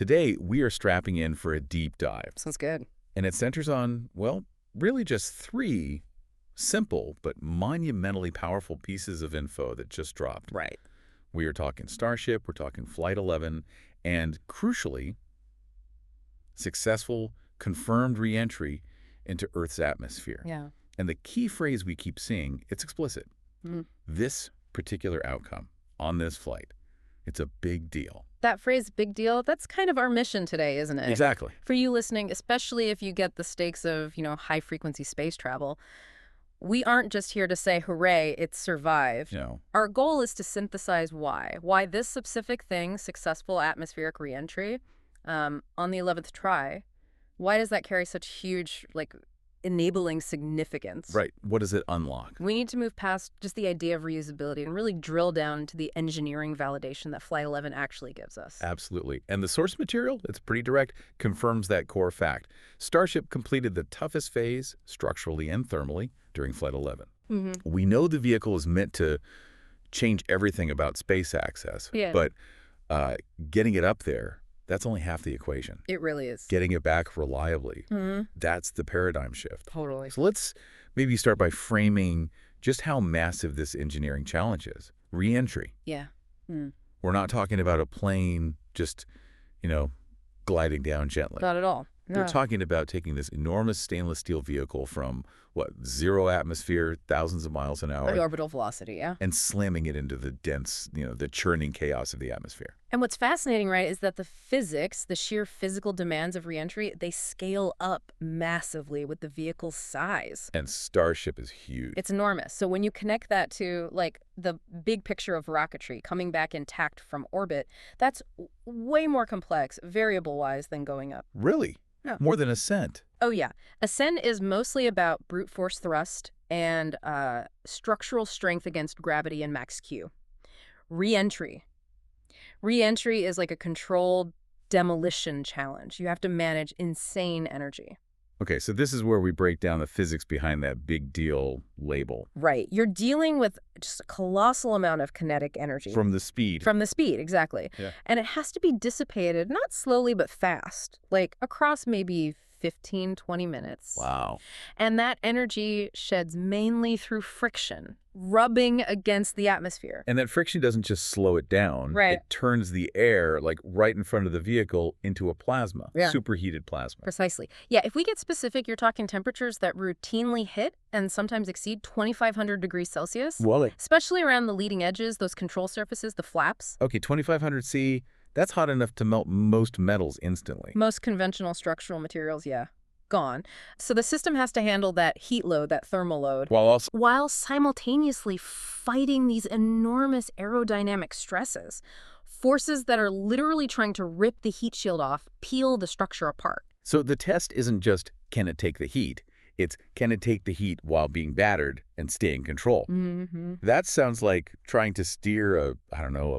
Today, we are strapping in for a deep dive, Sounds good. and it centers on, well, really just three simple but monumentally powerful pieces of info that just dropped. Right. We are talking Starship, we're talking Flight 11, and crucially, successful, confirmed reentry into Earth's atmosphere. Yeah. And the key phrase we keep seeing, it's explicit. Mm. This particular outcome on this flight, it's a big deal. That phrase, big deal, that's kind of our mission today, isn't it? Exactly. For you listening, especially if you get the stakes of, high-frequency space travel, we aren't just here to say, hooray, it survived. No. Our goal is to synthesize why this specific thing, successful atmospheric reentry, on the 11th try, why does that carry such huge, enabling significance? Right. What does it unlock? We need to move past just the idea of reusability and really drill down into the engineering validation that Flight 11 actually gives us. Absolutely. And the source material, it's pretty direct, confirms that core fact. Starship completed the toughest phase, structurally and thermally, during Flight 11. Mm-hmm. We know the vehicle is meant to change everything about space access, but getting it up there, that's only half the equation. It really is. Getting it back reliably, Mm-hmm. that's the paradigm shift. Totally. So let's maybe start by framing just how massive this engineering challenge is. Re-entry. Yeah. Mm. We're not talking about a plane just, gliding down gently. Not at all. We're talking about taking this enormous stainless steel vehicle from, zero atmosphere, thousands of miles an hour, The orbital velocity, yeah. and slamming it into the dense, the churning chaos of the atmosphere. And what's fascinating, right, is that the physics, the sheer physical demands of reentry, they scale up massively with the vehicle's size. And Starship is huge. It's enormous. So when you connect that to, the big picture of rocketry coming back intact from orbit, that's way more complex, variable-wise, than going up. Really? Yeah. More than ascent. Oh, yeah. Ascent is mostly about brute force thrust and structural strength against gravity and max Q. Re-entry. Re-entry is like a controlled demolition challenge. You have to manage insane energy. Okay, so this is where we break down the physics behind that big deal label. Right. You're dealing with just a colossal amount of kinetic energy. From the speed. From the speed, exactly. Yeah. And it has to be dissipated, not slowly but fast, across maybe 15, 20 minutes. Wow. And that energy sheds mainly through friction, rubbing against the atmosphere. And that friction doesn't just slow it down. Right. It turns the air, right in front of the vehicle, into a plasma. Yeah. Superheated plasma. Precisely. Yeah, if we get specific, you're talking temperatures that routinely hit and sometimes exceed 2,500 degrees Celsius. Well, Especially around the leading edges, those control surfaces, the flaps. okay, 2,500 C, that's hot enough to melt most metals instantly. Most conventional structural materials, yeah, gone. So the system has to handle that heat load, that thermal load, while simultaneously fighting these enormous aerodynamic stresses, forces that are literally trying to rip the heat shield off, peel the structure apart. So the test isn't just, can it take the heat? It's, can it take the heat while being battered and stay in control? Mm-hmm. That sounds like trying to steer a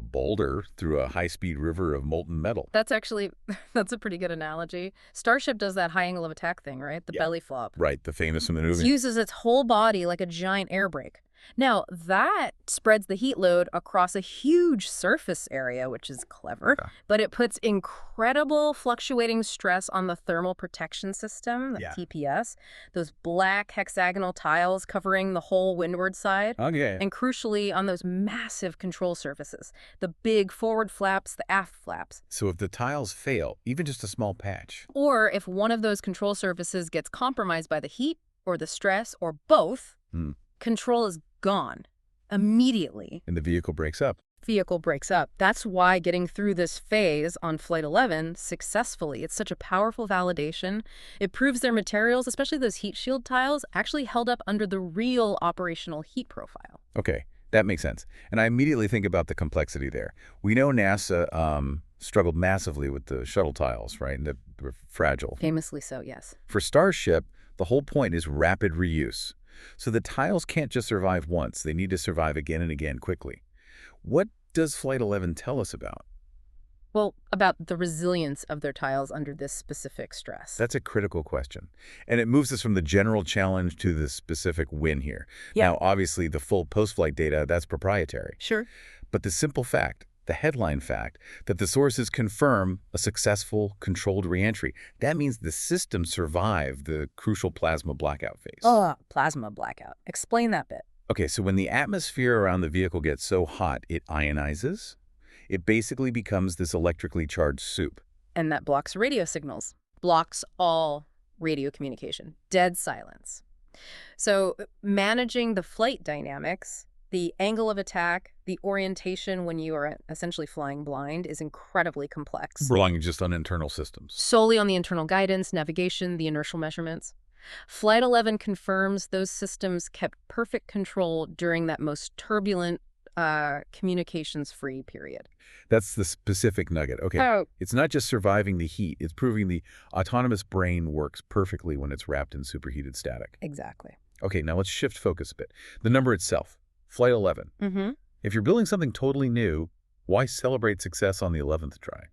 boulder through a high-speed river of molten metal. That's a pretty good analogy. Starship does that high angle of attack thing, right? The belly flop. Right, the famous maneuver. It uses its whole body like a giant air brake. Now, that spreads the heat load across a huge surface area, which is clever, but it puts incredible fluctuating stress on the thermal protection system, the TPS, those black hexagonal tiles covering the whole windward side, and crucially on those massive control surfaces, the big forward flaps, the aft flaps. So if the tiles fail, even just a small patch, or if one of those control surfaces gets compromised by the heat or the stress or both, control is gone immediately. and the vehicle breaks up. Vehicle breaks up. That's why getting through this phase on Flight 11 successfully, it's such a powerful validation. It proves their materials, especially those heat shield tiles, actually held up under the real operational heat profile. Okay, that makes sense. And I immediately think about the complexity there. We know NASA struggled massively with the shuttle tiles, right? And they were fragile. Famously so, yes. For Starship, the whole point is rapid reuse. So the tiles can't just survive once. They need to survive again and again quickly. What does Flight 11 tell us about? Well, about the resilience of their tiles under this specific stress. That's a critical question. And it moves us from the general challenge to the specific win here. Yeah. Now, obviously, the full post-flight data, that's proprietary. Sure. But the simple fact, The headline fact that the sources confirm a successful, controlled reentry. That means the system survived the crucial plasma blackout phase. Oh, plasma blackout. Explain that bit. Okay, so when the atmosphere around the vehicle gets so hot it ionizes, it basically becomes this electrically charged soup. And that blocks radio signals. Blocks all radio communication. Dead silence. So managing the flight dynamics, the angle of attack, the orientation when you are essentially flying blind is incredibly complex. Relying just on internal systems. Solely on the internal guidance, navigation, the inertial measurements. Flight 11 confirms those systems kept perfect control during that most turbulent, communications-free period. That's the specific nugget. Okay. Oh. It's not just surviving the heat. It's proving the autonomous brain works perfectly when it's wrapped in superheated static. Exactly. Okay, now let's shift focus a bit. The number itself, Flight 11. If you're building something totally new, why celebrate success on the 11th try?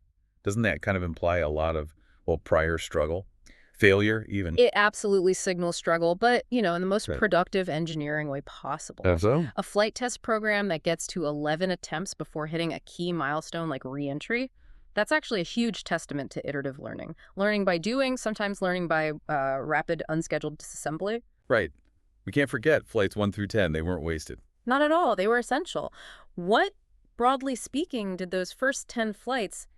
Doesn't that kind of imply a lot of, well, prior struggle? Failure, even? It absolutely signals struggle, but, in the most productive engineering way possible. So? A flight test program that gets to 11 attempts before hitting a key milestone like re-entry, that's actually a huge testament to iterative learning. Learning by doing, sometimes learning by rapid, unscheduled disassembly. Right. We can't forget flights 1 through 10. They weren't wasted. Not at all. They were essential. What, broadly speaking, did those first 10 flights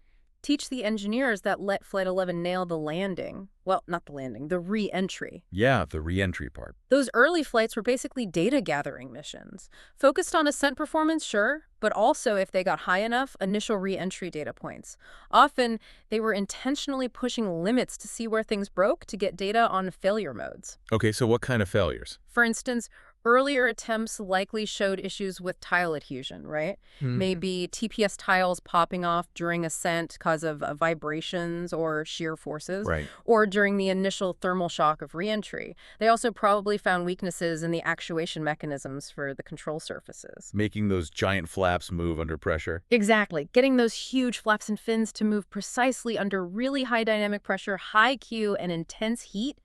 teach the engineers that let Flight 11 nail the landing? Well, not the landing, the re-entry. Yeah, the re-entry part. Those early flights were basically data-gathering missions. Focused on ascent performance, sure, but also, if they got high enough, initial re-entry data points. Often, they were intentionally pushing limits to see where things broke to get data on failure modes. Okay, so what kind of failures? For instance, earlier attempts likely showed issues with tile adhesion, right? Maybe TPS tiles popping off during ascent because of vibrations or shear forces, Right. or during the initial thermal shock of reentry. They also probably found weaknesses in the actuation mechanisms for the control surfaces. Making those giant flaps move under pressure? Exactly. Getting those huge flaps and fins to move precisely under really high dynamic pressure, high Q, and intense heat,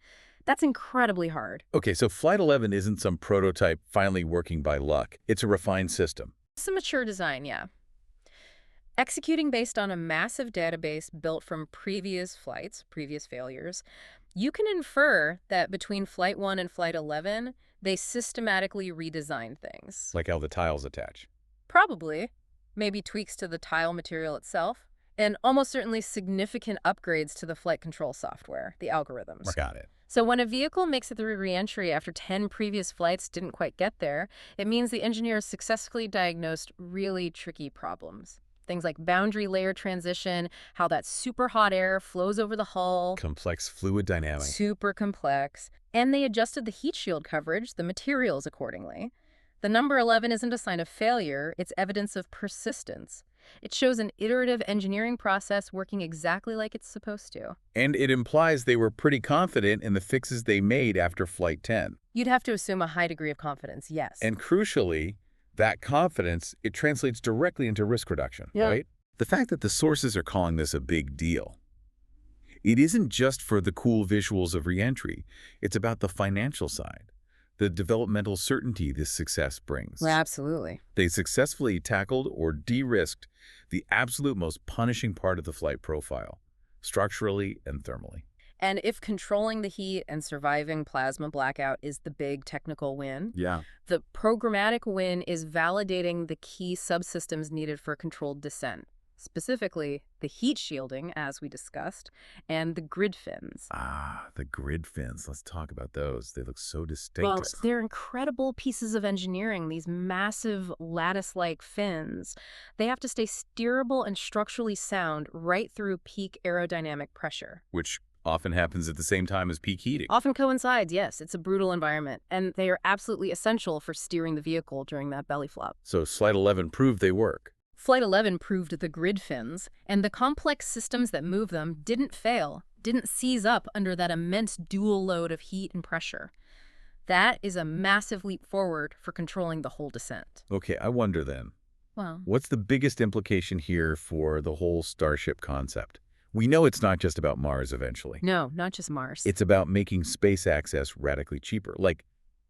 that's incredibly hard. Okay, so Flight 11 isn't some prototype finally working by luck. It's a refined system. It's a mature design, yeah. Executing based on a massive database built from previous flights, previous failures, you can infer that between Flight 1 and Flight 11, they systematically redesigned things. Like how the tiles attach. Probably. Maybe tweaks to the tile material itself, and almost certainly significant upgrades to the flight control software, the algorithms. Got it. So when a vehicle makes it through re-entry after 10 previous flights didn't quite get there, it means the engineers successfully diagnosed really tricky problems. Things like boundary layer transition, how that super hot air flows over the hull. Complex fluid dynamics. Super complex. And they adjusted the heat shield coverage, the materials accordingly. The number 11 isn't a sign of failure, it's evidence of persistence. It shows an iterative engineering process working exactly like it's supposed to. And it implies they were pretty confident in the fixes they made after Flight 10. You'd have to assume a high degree of confidence, yes. And crucially, that confidence, it translates directly into risk reduction, right? The fact that the sources are calling this a big deal, it isn't just for the cool visuals of reentry. It's about the financial side, the developmental certainty this success brings. Well, absolutely. They successfully tackled or de-risked the absolute most punishing part of the flight profile, structurally and thermally. And if controlling the heat and surviving plasma blackout is the big technical win, the programmatic win is validating the key subsystems needed for controlled descent. Specifically, the heat shielding, as we discussed, and the grid fins. Ah, the grid fins. Let's talk about those. They look so distinctive. Well, they're incredible pieces of engineering, these massive lattice-like fins. They have to stay steerable and structurally sound right through peak aerodynamic pressure. Which often happens at the same time as peak heating. Often coincides, yes. It's a brutal environment, and they are absolutely essential for steering the vehicle during that belly flop. So Flight 11 proved they work. Flight 11 proved the grid fins, and the complex systems that move them didn't fail, didn't seize up under that immense dual load of heat and pressure. That is a massive leap forward for controlling the whole descent. Okay, I wonder then, Well, what's the biggest implication here for the whole Starship concept? We know it's not just about Mars eventually. no, not just Mars. It's about making space access radically cheaper. Like,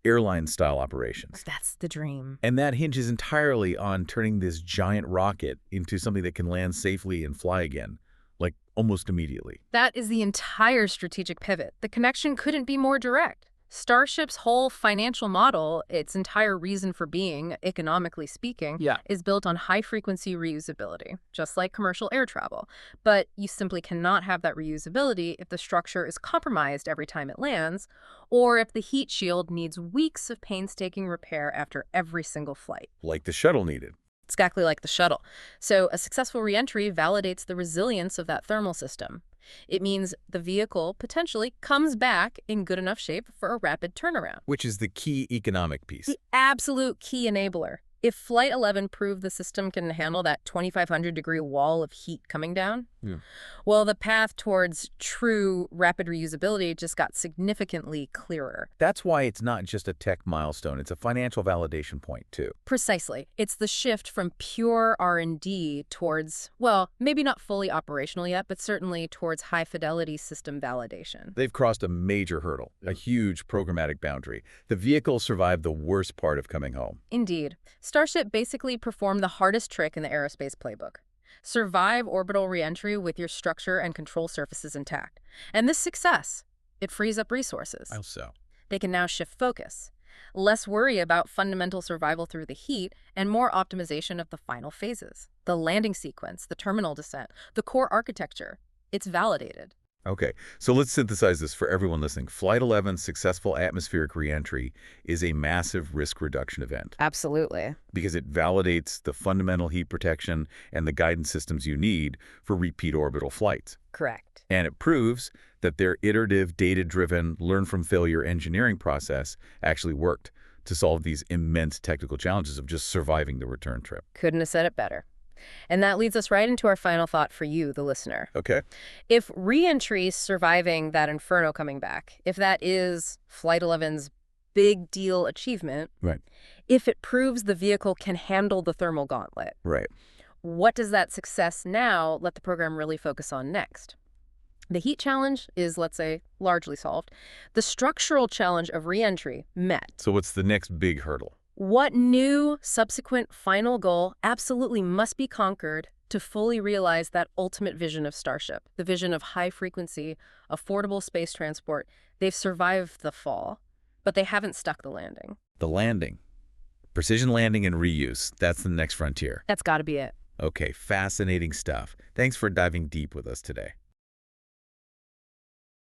airline-style operations. That's the dream. And that hinges entirely on turning this giant rocket into something that can land safely and fly again, like almost immediately. That is the entire strategic pivot. The connection couldn't be more direct. Starship's whole financial model, its entire reason for being, economically speaking, is built on high-frequency reusability, just like commercial air travel. But you simply cannot have that reusability if the structure is compromised every time it lands, or if the heat shield needs weeks of painstaking repair after every single flight. Like the shuttle needed. Exactly like the shuttle. So a successful reentry validates the resilience of that thermal system. It means the vehicle potentially comes back in good enough shape for a rapid turnaround. Which is the key economic piece. The absolute key enabler. If Flight 11 proved the system can handle that 2,500-degree wall of heat coming down, well, the path towards true rapid reusability just got significantly clearer. That's why it's not just a tech milestone. It's a financial validation point, too. Precisely. It's the shift from pure R&D towards, well, maybe not fully operational yet, but certainly towards high-fidelity system validation. They've crossed a major hurdle, a huge programmatic boundary. The vehicle survived the worst part of coming home. Indeed. Starship basically performed the hardest trick in the aerospace playbook. Survive orbital reentry with your structure and control surfaces intact. And this success, it frees up resources. How so? They can now shift focus. Less worry about fundamental survival through the heat and more optimization of the final phases. The landing sequence, the terminal descent, the core architecture. It's validated. Okay, so let's synthesize this for everyone listening. Flight 11's successful atmospheric reentry is a massive risk reduction event. Absolutely. Because it validates the fundamental heat protection and the guidance systems you need for repeat orbital flights. Correct. And it proves that their iterative, data-driven, learn-from-failure engineering process actually worked to solve these immense technical challenges of just surviving the return trip. Couldn't have said it better. And that leads us right into our final thought for you, the listener. Okay. If re-entry surviving that inferno coming back, if that is Flight 11's big deal achievement, right, if it proves the vehicle can handle the thermal gauntlet, right, what does that success now let the program really focus on next? The heat challenge is, let's say, largely solved. The structural challenge of re-entry met. So what's the next big hurdle? What new subsequent final goal absolutely must be conquered to fully realize that ultimate vision of Starship, the vision of high-frequency, affordable space transport? They've survived the fall, but they haven't stuck the landing. The landing. Precision landing and reuse. That's the next frontier. That's got to be it. Okay, fascinating stuff. Thanks for diving deep with us today.